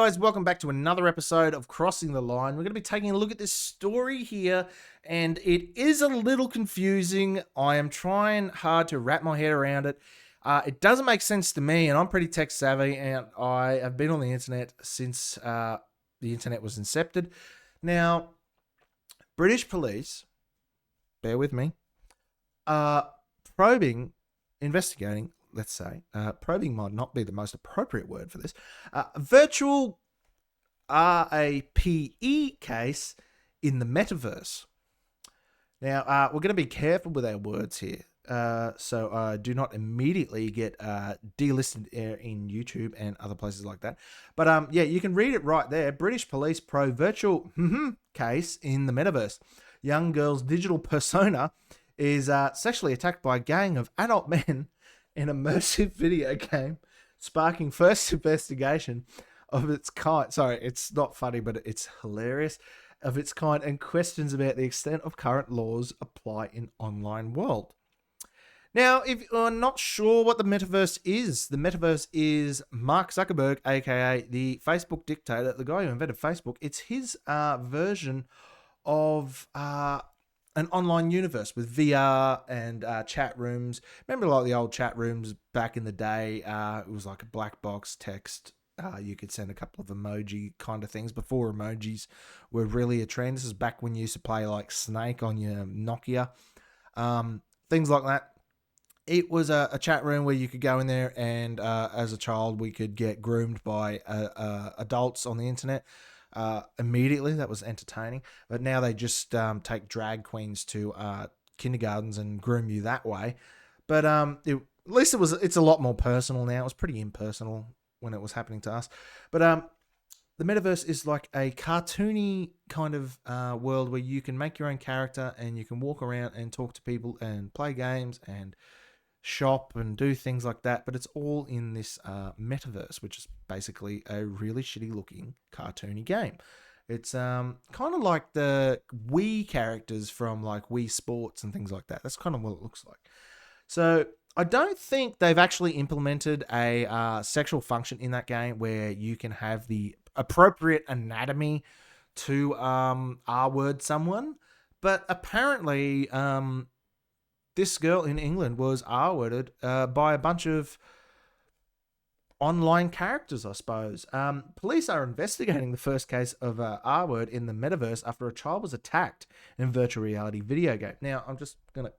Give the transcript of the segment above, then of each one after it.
guys, welcome back to another episode of Crossing the Line. We're going to be taking a look at this story here, and it is a little confusing. I am trying hard to wrap my head around it. It doesn't make sense to me, and I'm pretty tech savvy, and I have been on the internet since the internet was incepted. Now, British police, bear with me, probing, investigating, let's say, probing might not be the most appropriate word for this, virtual RAPE case in the metaverse. Now, we're going to be careful with our words here, so do not immediately get delisted in YouTube and other places like that. But yeah, you can read it right there. British police probe virtual case in the metaverse. Young girl's digital persona is sexually attacked by a gang of adult men in immersive video game, sparking first investigation of its kind. Sorry, it's not funny, but it's hilarious. Of its kind, and questions about the extent of current laws apply in online world. Now, if you're not sure what the metaverse is Mark Zuckerberg, aka the Facebook dictator, the guy who invented Facebook. It's his version of an online universe with VR and chat rooms. Remember like the old chat rooms back in the day? It was like a black box text. You could send a couple of emoji kind of things before emojis were really a trend. This is back when you used to play like Snake on your Nokia. Things like that. It was a chat room where you could go in there and as a child we could get groomed by adults on the internet. Immediately, that was entertaining, but now they just take drag queens to kindergartens and groom you that way. But at least it's a lot more personal now. It was pretty impersonal when it was happening to us. But the metaverse is like a cartoony kind of world where you can make your own character and you can walk around and talk to people and play games and shop and do things like that, but it's all in this metaverse, which is basically a really shitty looking cartoony game. It's kind of like the Wii characters from like Wii Sports and things like that. That's kind of what it looks like. So I don't think they've actually implemented a sexual function in that game where you can have the appropriate anatomy to R-word someone, but apparently this girl in England was R-worded by a bunch of online characters, I suppose. Police are investigating the first case of R-word in the metaverse after a child was attacked in a virtual reality video game. Now, I'm just going to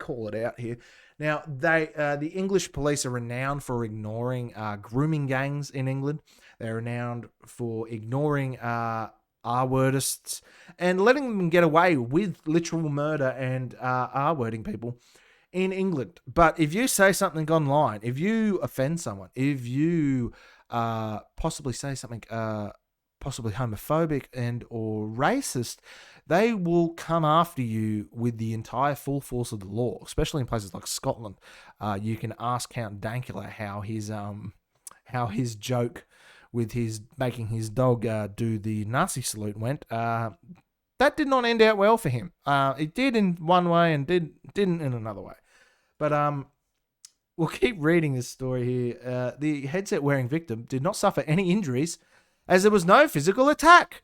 call it out here. Now, the English police are renowned for ignoring grooming gangs in England. They're renowned for ignoring R-wordists and letting them get away with literal murder and R-wording people in England. But if you say something online, if you offend someone, if you possibly say something possibly homophobic and or racist, they will come after you with the entire full force of the law, especially in places like Scotland. You can ask Count Dankula how his joke with his making his dog do the Nazi salute went. That did not end out well for him. It did in one way and didn't in another way. But we'll keep reading this story here. The headset-wearing victim did not suffer any injuries as there was no physical attack.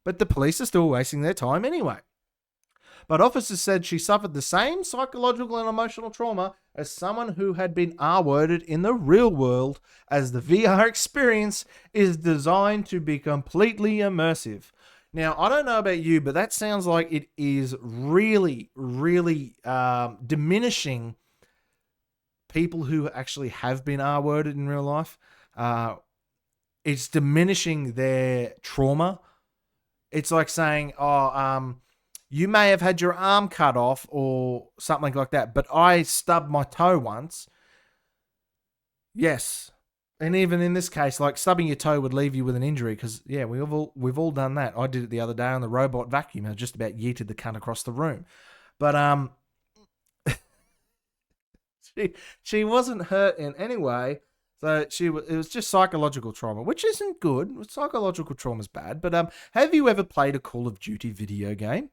But the police are still wasting their time anyway. But officers said she suffered the same psychological and emotional trauma as someone who had been R-worded in the real world, as the VR experience is designed to be completely immersive. Now, I don't know about you, but that sounds like it is really, really diminishing people who actually have been R-worded in real life. It's diminishing their trauma. It's like saying, you may have had your arm cut off or something like that, but I stubbed my toe once. Yes. And even in this case, like stubbing your toe would leave you with an injury because, yeah, we've all done that. I did it the other day on the robot vacuum. I just about yeeted the cunt across the room. But she wasn't hurt in any way. So it was just psychological trauma, which isn't good. Psychological trauma is bad. But have you ever played a Call of Duty video game?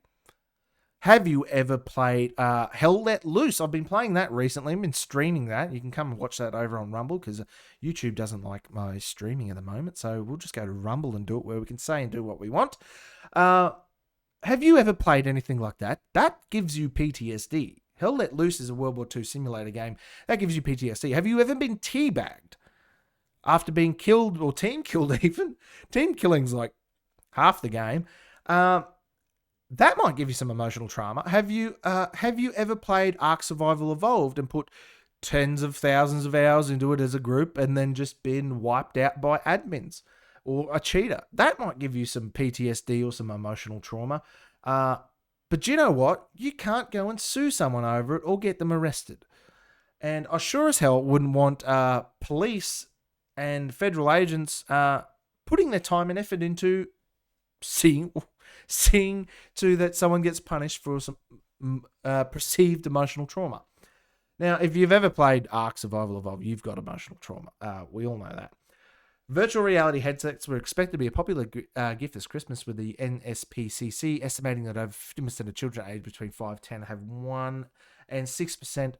Have you ever played Hell Let Loose? I've been playing that recently. I've been streaming that. You can come and watch that over on Rumble because YouTube doesn't like my streaming at the moment. So we'll just go to Rumble and do it where we can say and do what we want. Have you ever played anything like that? That gives you PTSD. Hell Let Loose is a World War II simulator game. That gives you PTSD. Have you ever been teabagged after being killed or team killed even? Team killing's like half the game. That might give you some emotional trauma. Have you ever played Ark Survival Evolved and put tens of thousands of hours into it as a group and then just been wiped out by admins or a cheater? That might give you some PTSD or some emotional trauma. But you know what? You can't go and sue someone over it or get them arrested. And I sure as hell wouldn't want police and federal agents putting their time and effort into seeing to that someone gets punished for some perceived emotional trauma. Now, if you've ever played Ark Survival Evolved, you've got emotional trauma. We all know that. Virtual reality headsets were expected to be a popular gift this Christmas, with the NSPCC estimating that over 50% of children aged between 5 and 10 have one, and 6%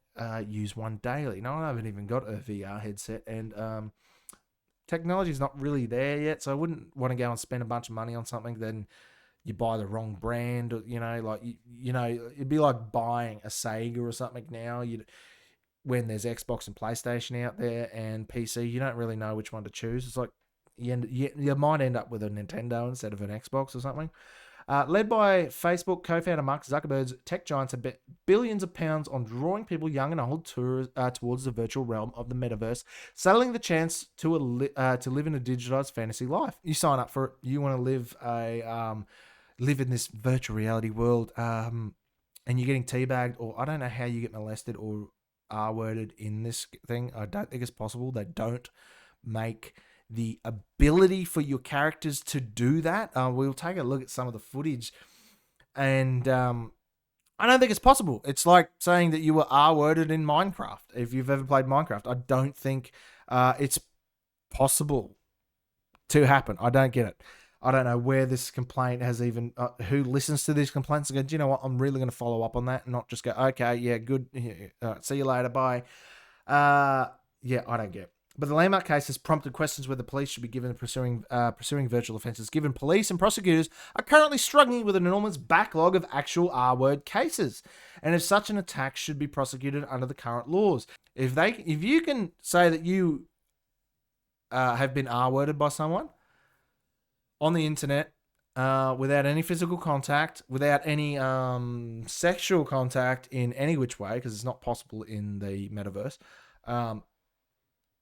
use one daily. Now, I haven't even got a VR headset, and technology is not really there yet, so I wouldn't want to go and spend a bunch of money on something then you buy the wrong brand, or it'd be like buying a Sega or something now. When there's Xbox and PlayStation out there and PC, you don't really know which one to choose. It's like you might end up with a Nintendo instead of an Xbox or something. Led by Facebook co-founder Mark Zuckerberg's tech giants have bet billions of pounds on drawing people young and old towards the virtual realm of the metaverse, selling the chance to live in a digitized fantasy life. You sign up for it. You want to live in this virtual reality world, and you're getting teabagged, or I don't know how you get molested or R-worded in this thing. I don't think it's possible. They don't make the ability for your characters to do that. We'll take a look at some of the footage, and I don't think it's possible. It's like saying that you were R-worded in Minecraft. If you've ever played Minecraft, I don't think it's possible to happen. I don't get it. I don't know where this complaint has even, who listens to these complaints and go, do you know what, I'm really going to follow up on that and not just go, okay, yeah, good, see you later, bye. Yeah, I don't get it. But the landmark case has prompted questions whether police should be given pursuing virtual offences, given police and prosecutors are currently struggling with an enormous backlog of actual R-word cases, and if such an attack should be prosecuted under the current laws. If you can say that you have been R-worded by someone on the internet, without any physical contact, without any sexual contact in any which way, because it's not possible in the metaverse,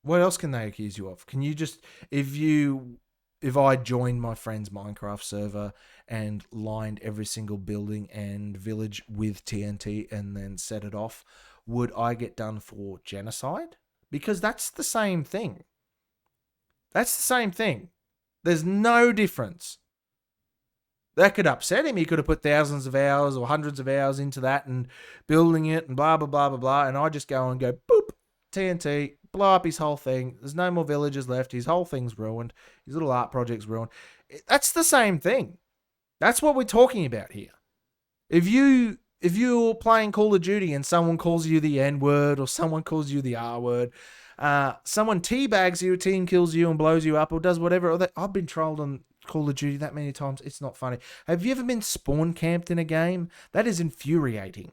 what else can they accuse you of? Can you just, if I joined my friend's Minecraft server and lined every single building and village with TNT and then set it off, would I get done for genocide? Because that's the same thing. That's the same thing. There's no difference. That could upset him. He could have put thousands of hours or hundreds of hours into that and building it and blah, blah, blah, blah, blah. And I just go and go, boop, TNT, blow up his whole thing. There's no more villages left. His whole thing's ruined. His little art project's ruined. That's the same thing. That's what we're talking about here. If you're playing Call of Duty and someone calls you the N-word or someone calls you the R-word, someone teabags you, team kills you and blows you up or does whatever. I've been trolled on Call of Duty that many times. It's not funny. Have you ever been spawn camped in a game? That is infuriating.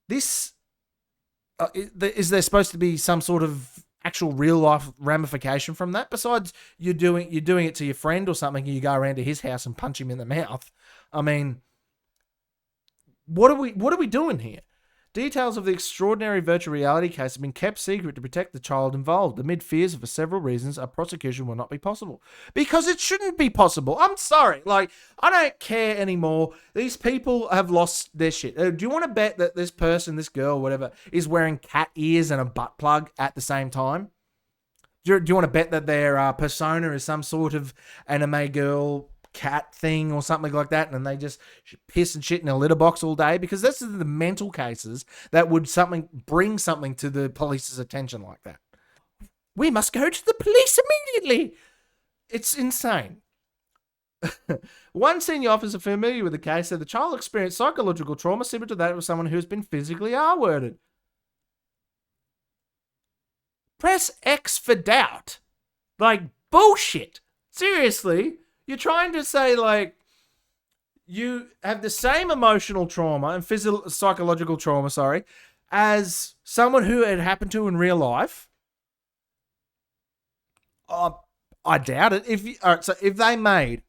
This, is there supposed to be some sort of actual real life ramification from that? Besides you're doing it to your friend or something, and you go around to his house and punch him in the mouth. I mean, what are we doing here? Details of the extraordinary virtual reality case have been kept secret to protect the child involved, amid fears that for several reasons a prosecution will not be possible. Because it shouldn't be possible. I'm sorry. I don't care anymore. These people have lost their shit. Do you want to bet that this person, this girl, whatever, is wearing cat ears and a butt plug at the same time? Do you want to bet that their persona is some sort of anime girl cat thing or something like that, and they just piss and shit in a litter box all day? Because this is the mental cases that would bring something to the police's attention like that. We must go to the police immediately. It's insane. One senior officer familiar with the case said the child experienced psychological trauma similar to that of someone who has been physically R-worded. Press X for doubt. Like, bullshit. Seriously? You're trying to say, like, you have the same emotional trauma and psychological trauma, as someone who it happened to in real life? I doubt it. All right, so if they made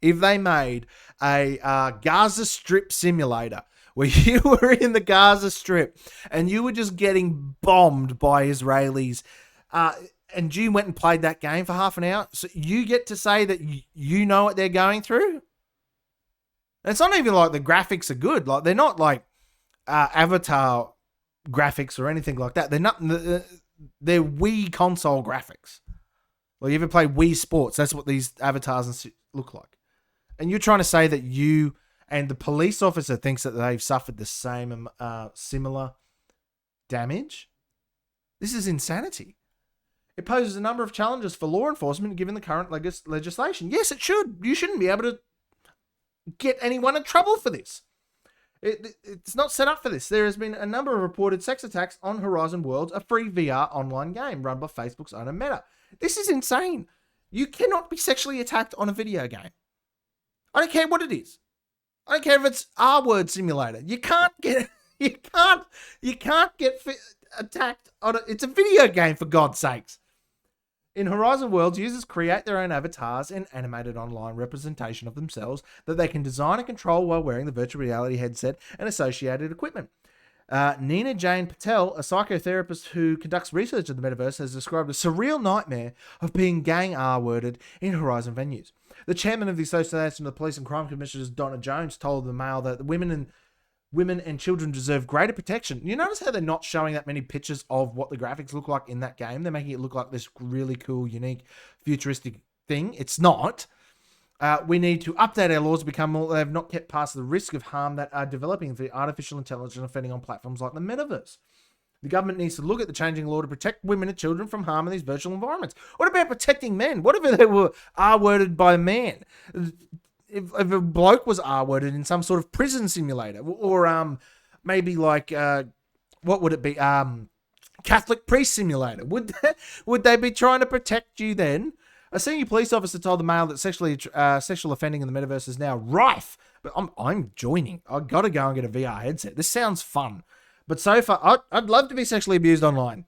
a Gaza Strip simulator where you were in the Gaza Strip and you were just getting bombed by Israelis, and you went and played that game for half an hour, so you get to say that you know what they're going through? And it's not even like the graphics are good. Like, they're not like Avatar graphics or anything like that. They're not. They're Wii console graphics. Well, you ever play Wii Sports? That's what these avatars look like. And you're trying to say that you and the police officer thinks that they've suffered the same similar damage? This is insanity. It poses a number of challenges for law enforcement given the current legislation. Yes, it should. You shouldn't be able to get anyone in trouble for this. It's not set up for this. There has been a number of reported sex attacks on Horizon Worlds, a free VR online game run by Facebook's owner Meta. This is insane. You cannot be sexually attacked on a video game. I don't care what it is. I don't care if it's R-word simulator. You can't get attacked on it's a video game, for God's sakes. In Horizon Worlds, users create their own avatars and animated online representation of themselves that they can design and control while wearing the virtual reality headset and associated equipment. Nina Jane Patel, a psychotherapist who conducts research in the metaverse, has described a surreal nightmare of being gang R-worded in Horizon venues. The chairman of the Association of Police and Crime Commissioners, Donna Jones, told the Mail that women and children deserve greater protection. You notice how they're not showing that many pictures of what the graphics look like in that game? They're making it look like this really cool, unique, futuristic thing. It's not. We need to update our laws to become more. They have not kept past the risk of harm that are developing for artificial intelligence offending on platforms like the metaverse. The government needs to look at the changing law to protect women and children from harm in these virtual environments. What about protecting men? What if they were R-worded by a man? If a bloke was R-worded in some sort of prison simulator, or maybe like what would it be? Catholic priest simulator. Would they be trying to protect you then? A senior police officer told the Mail that sexual offending in the metaverse is now rife. But I'm joining. I got to go and get a VR headset. This sounds fun. But so far, I'd love to be sexually abused online.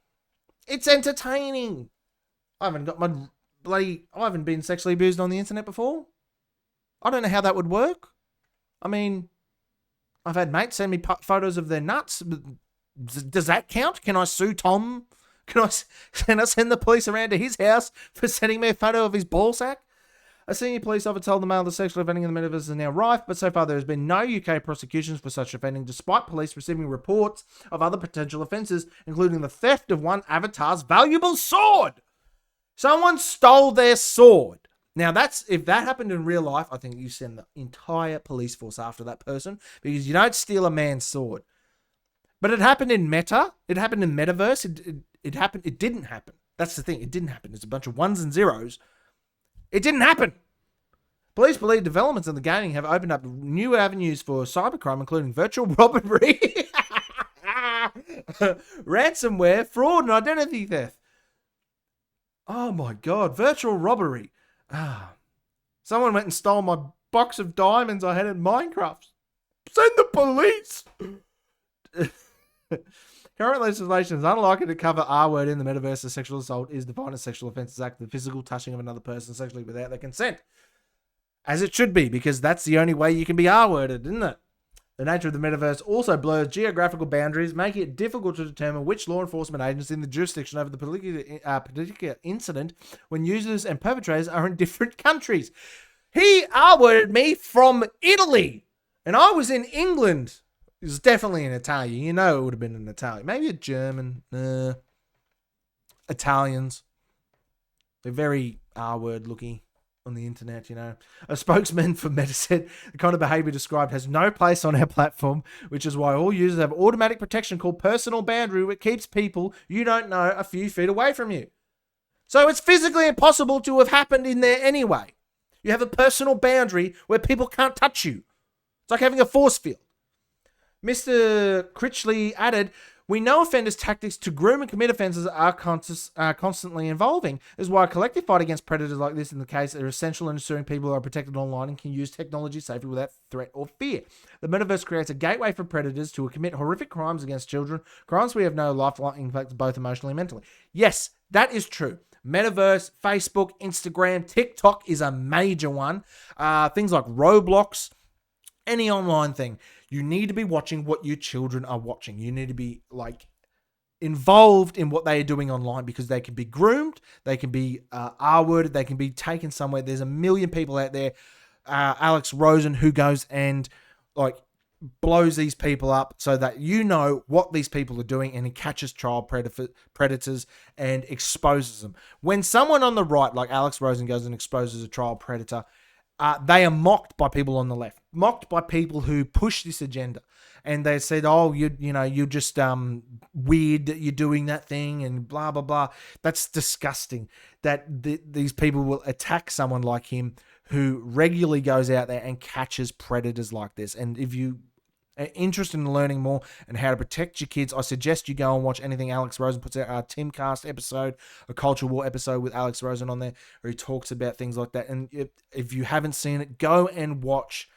It's entertaining. I haven't been sexually abused on the internet before. I don't know how that would work. I mean, I've had mates send me photos of their nuts. Does that count? Can I sue Tom? Can I send the police around to his house for sending me a photo of his ball sack? A senior police officer told the Mail that sexual offending in the metaverse is now rife, but so far there has been no UK prosecutions for such offending, despite police receiving reports of other potential offences, including the theft of one avatar's valuable sword. Someone stole their sword. Now, if that happened in real life, I think you send the entire police force after that person, because you don't steal a man's sword. But it happened in Meta. It happened in Metaverse. It happened. It didn't happen. That's the thing. It didn't happen. It's a bunch of ones and zeros. It didn't happen. Police believe developments in the gaming have opened up new avenues for cybercrime, including virtual robbery, ransomware, fraud, and identity theft. Oh my God, virtual robbery. Someone went and stole my box of diamonds I had in Minecraft. Send the police. Current legislation is unlikely to cover R-word in the metaverse as sexual assault is defined as sexual offences act the physical touching of another person sexually without their consent. As it should be, because that's the only way you can be R-worded, isn't it? The nature of the metaverse also blurs geographical boundaries, making it difficult to determine which law enforcement agency in the jurisdiction over the particular incident when users and perpetrators are in different countries. He R-worded me from Italy, and I was in England. It was definitely an Italian. You know it would have been an Italian. Maybe a German. Italians. They're very R-word looking on the internet, you know. A spokesman for Meta said the kind of behavior described has no place on our platform, which is why all users have automatic protection called personal boundary, which keeps people you don't know a few feet away from you. So it's physically impossible to have happened in there anyway. You have a personal boundary where people can't touch you. It's like having a force field. Mr. Critchley added, we know offenders' tactics to groom and commit offences are constantly evolving. This is why a collective fight against predators like this in the case are essential in ensuring people are protected online and can use technology safely without threat or fear. The metaverse creates a gateway for predators to commit horrific crimes against children, crimes we have no lifelong impact both emotionally and mentally. Yes, that is true. Metaverse, Facebook, Instagram, TikTok is a major one. Things like Roblox, any online thing. You need to be watching what your children are watching. You need to be involved in what they are doing online because they can be groomed, they can be R-worded, they can be taken somewhere. There's a million people out there. Alex Rosen who goes and blows these people up so that you know what these people are doing, and he catches child predators and exposes them. When someone on the right, like Alex Rosen, goes and exposes a child predator, they are mocked by people on the left, mocked by people who push this agenda. And they said, oh, you're just weird that you're doing that thing and blah, blah, blah. That's disgusting that these people will attack someone like him who regularly goes out there and catches predators like this. And if you are interested in learning more and how to protect your kids, I suggest you go and watch anything Alex Rosen puts out. Our Timcast episode, a Culture War episode with Alex Rosen on there, where he talks about things like that. And if you haven't seen it, go and watch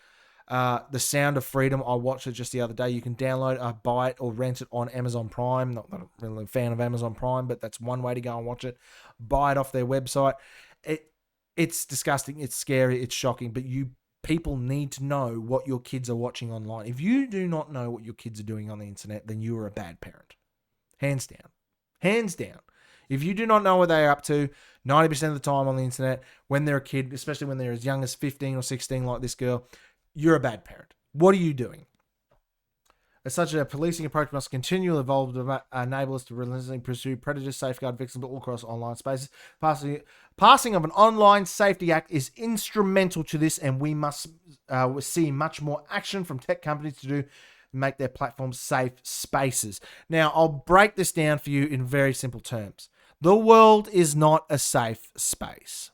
The Sound of Freedom. I watched it just the other day. You can download, buy it, or rent it on Amazon Prime. Not that I'm really a fan of Amazon Prime, but that's one way to go and watch it. Buy it off their website. It's disgusting. It's scary. It's shocking. But people need to know what your kids are watching online. If you do not know what your kids are doing on the internet, then you are a bad parent. Hands down. Hands down. If you do not know what they're up to 90% of the time on the internet, when they're a kid, especially when they're as young as 15 or 16 like this girl, you're a bad parent. What are you doing? As such, a policing approach must continually evolve to enable us to relentlessly pursue predators, safeguard victims all across online spaces. Passing of an online safety act is instrumental to this, and we must see much more action from tech companies to make their platforms safe spaces. Now, I'll break this down for you in very simple terms. The world is not a safe space.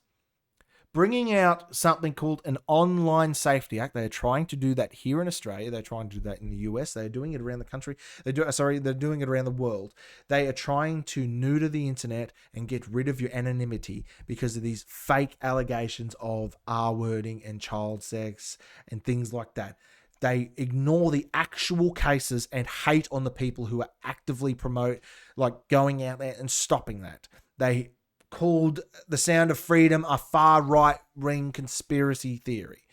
Bringing out something called an online safety act. They are trying to do that here in Australia. They're trying to do that in the US. They're doing it around the country. They're doing it around the world. They are trying to neuter the internet and get rid of your anonymity because of these fake allegations of R-wording and child sex and things like that. They ignore the actual cases and hate on the people who are actively going out there and stopping that. They called The Sound of Freedom a far right-wing conspiracy theory.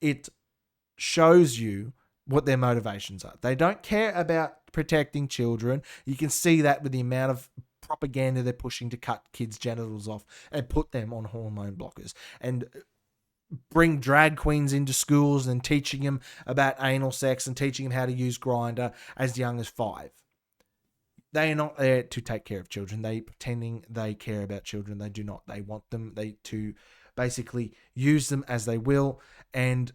It shows you what their motivations are. They don't care about protecting children. You can see that with the amount of propaganda they're pushing to cut kids' genitals off and put them on hormone blockers and bring drag queens into schools and teaching them about anal sex and teaching them how to use Grindr as young as 5. They are not there to take care of children. They pretending they care about children. They do not. They want them to basically use them as they will, and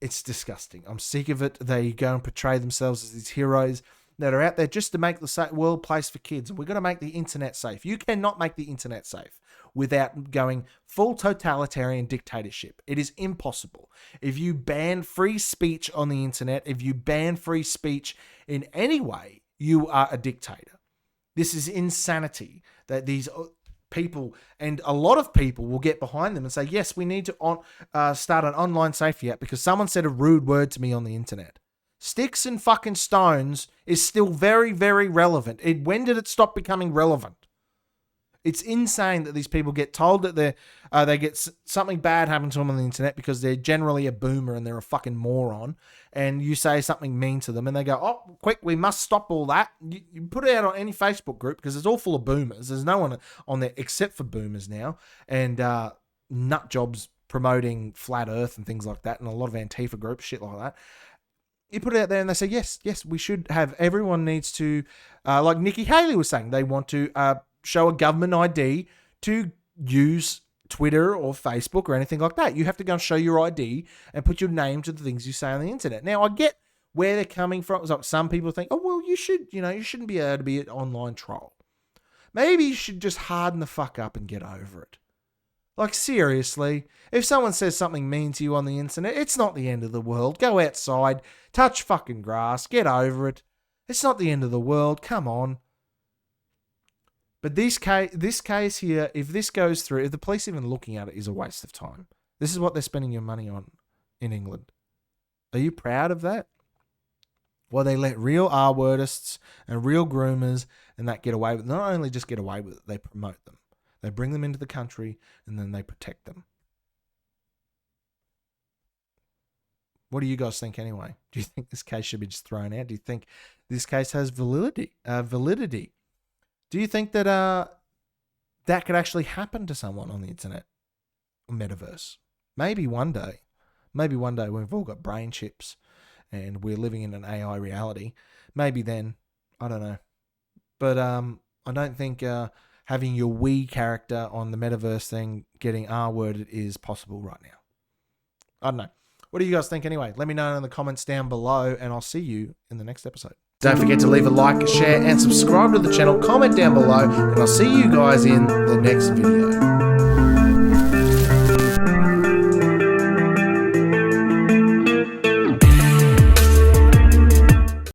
it's disgusting. I'm sick of it. They go and portray themselves as these heroes that are out there just to make the world a place for kids. And we've got to make the internet safe. You cannot make the internet safe without going full totalitarian dictatorship. It is impossible. If you ban free speech on the internet, if you ban free speech in any way, you are a dictator. This is insanity that these people, and a lot of people will get behind them and say, yes, we need to start an online safety app because someone said a rude word to me on the internet. Sticks and fucking stones is still very, very relevant. When did it stop becoming relevant? It's insane that these people get told that they get something bad happen to them on the internet because they're generally a boomer and they're a fucking moron, and you say something mean to them and they go, oh, quick, we must stop all that. You put it out on any Facebook group because it's all full of boomers. There's no one on there except for boomers now, and nut jobs promoting flat earth and things like that, and a lot of Antifa groups, shit like that. You put it out there and they say, yes, we should have, everyone needs to, like Nikki Haley was saying, they want to show a government ID to use Twitter or Facebook or anything like that. You have to go and show your ID and put your name to the things you say on the internet. Now, I get where they're coming from. It's like some people think, oh, well, you shouldn't be able to be an online troll. Maybe you should just harden the fuck up and get over it. Like, seriously, if someone says something mean to you on the internet, it's not the end of the world. Go outside, touch fucking grass, get over it. It's not the end of the world. Come on. But this case here, if this goes through, if the police even looking at it, is a waste of time. This is what they're spending your money on in England. Are you proud of that? Well, they let real R-wordists and real groomers and that get away with it. Not only just get away with it, they promote them. They bring them into the country and then they protect them. What do you guys think anyway? Do you think this case should be just thrown out? Do you think this case has validity? Do you think that that could actually happen to someone on the internet or metaverse? Maybe one day we've all got brain chips and we're living in an AI reality. Maybe then, I don't know. But I don't think having your Wii character on the metaverse thing getting R-worded is possible right now. I don't know. What do you guys think anyway? Let me know in the comments down below, and I'll see you in the next episode. Don't forget to leave a like, share, and subscribe to the channel. Comment down below, and I'll see you guys in the next video.